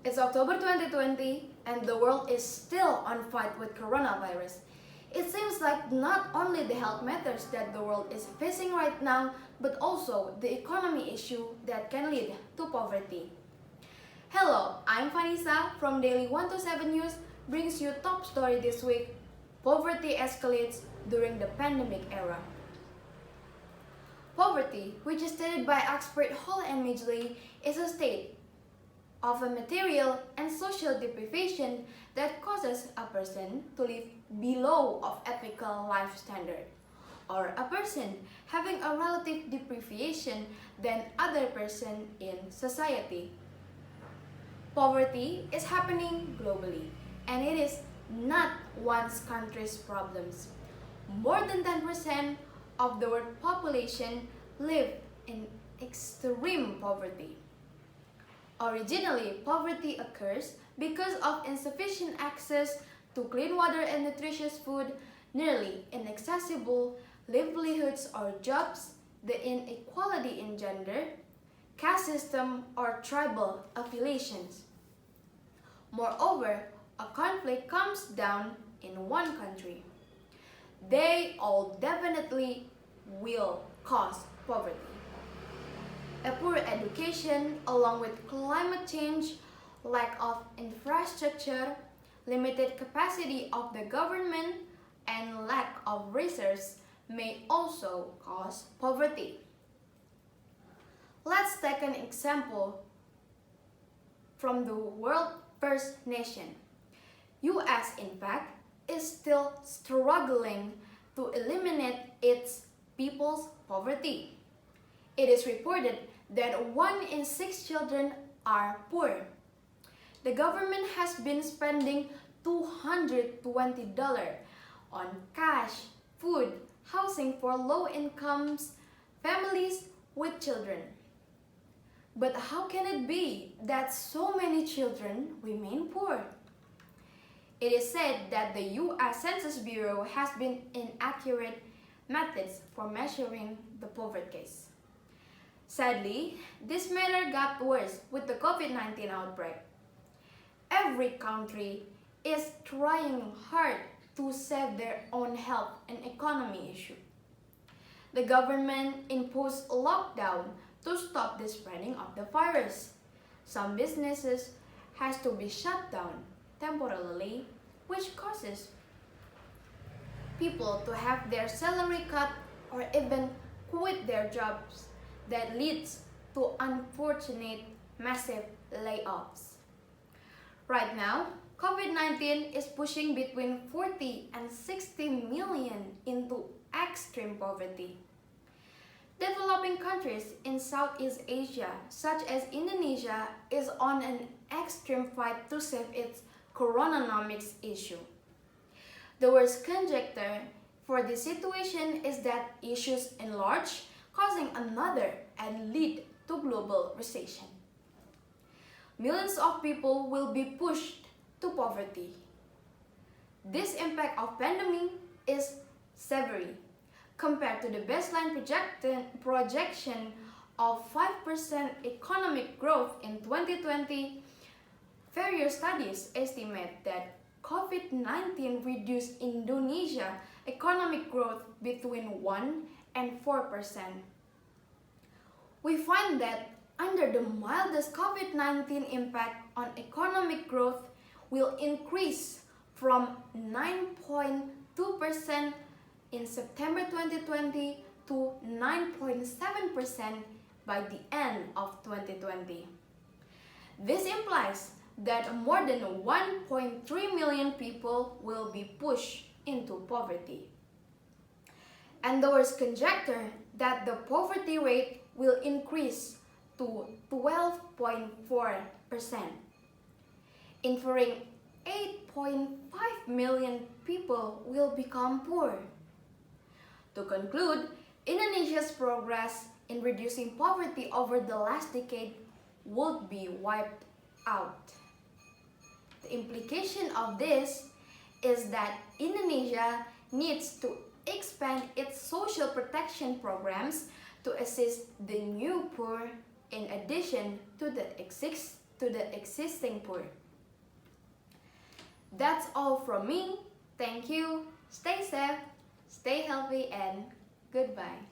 It's October 2020 and the world is still on fight with coronavirus. It seems like not only the health matters that the world is facing right now, but also the economy issue that can lead to poverty. Hello, I'm Vanessa from Daily 127 News brings you top story this week. Poverty escalates during the pandemic era. Poverty, which is stated by expert Hall and Midgley, is a state of a material and social deprivation that causes a person to live below of ethical life standard, or a person having a relative deprivation than other person in society. Poverty is happening globally, and it is not one country's problems. More than 10% of the world population live in extreme poverty. Originally, poverty occurs because of insufficient access to clean water and nutritious food, nearly inaccessible livelihoods or jobs, the inequality in gender, caste system, or tribal affiliations. Moreover, a conflict comes down in one country. They all definitely will cause poverty. A poor education, along with climate change, lack of infrastructure, limited capacity of the government, and lack of resources may also cause poverty. Let's take an example from the world's first nation. US, in fact, is still struggling to eliminate its people's poverty. It is reported that 1 in 6 children are poor. The government has been spending $220 on cash, food, housing for low-income families with children. But how can it be that so many children remain poor? It is said that the U.S. Census Bureau has been inaccurate methods for measuring the poverty case. Sadly, this matter got worse with the COVID-19 outbreak. Every country is trying hard to save their own health and economy issue. The government imposed a lockdown to stop the spreading of the virus. Some businesses has to be shut down temporarily, which causes people to have their salary cut or even quit their jobs. That leads to unfortunate massive layoffs. Right now, COVID-19 is pushing between 40 and 60 million into extreme poverty. Developing countries in Southeast Asia, such as Indonesia, is on an extreme fight to save its coronavirus issue. The worst conjecture for this situation is that issues enlarge, causing another and lead to global recession. Millions of people will be pushed to poverty. This impact of pandemic is severe. Compared to the baseline projection of 5% economic growth in 2020, various studies estimate that COVID-19 reduced Indonesia economic growth between 1 and 4%. We find that under the mildest COVID-19 impact on economic growth will increase from 9.2% in September 2020 to 9.7% by the end of 2020. This implies that more than 1.3 million people will be pushed into poverty. And there is conjecture that the poverty rate will increase to 12.4%, inferring 8.5 million people will become poor. To conclude, Indonesia's progress in reducing poverty over the last decade would be wiped out. The implication of this is that Indonesia needs to expand its social protection programs to assist the new poor in addition to the to the existing poor. That's all from me. Thank you. Stay safe, stay healthy, and goodbye.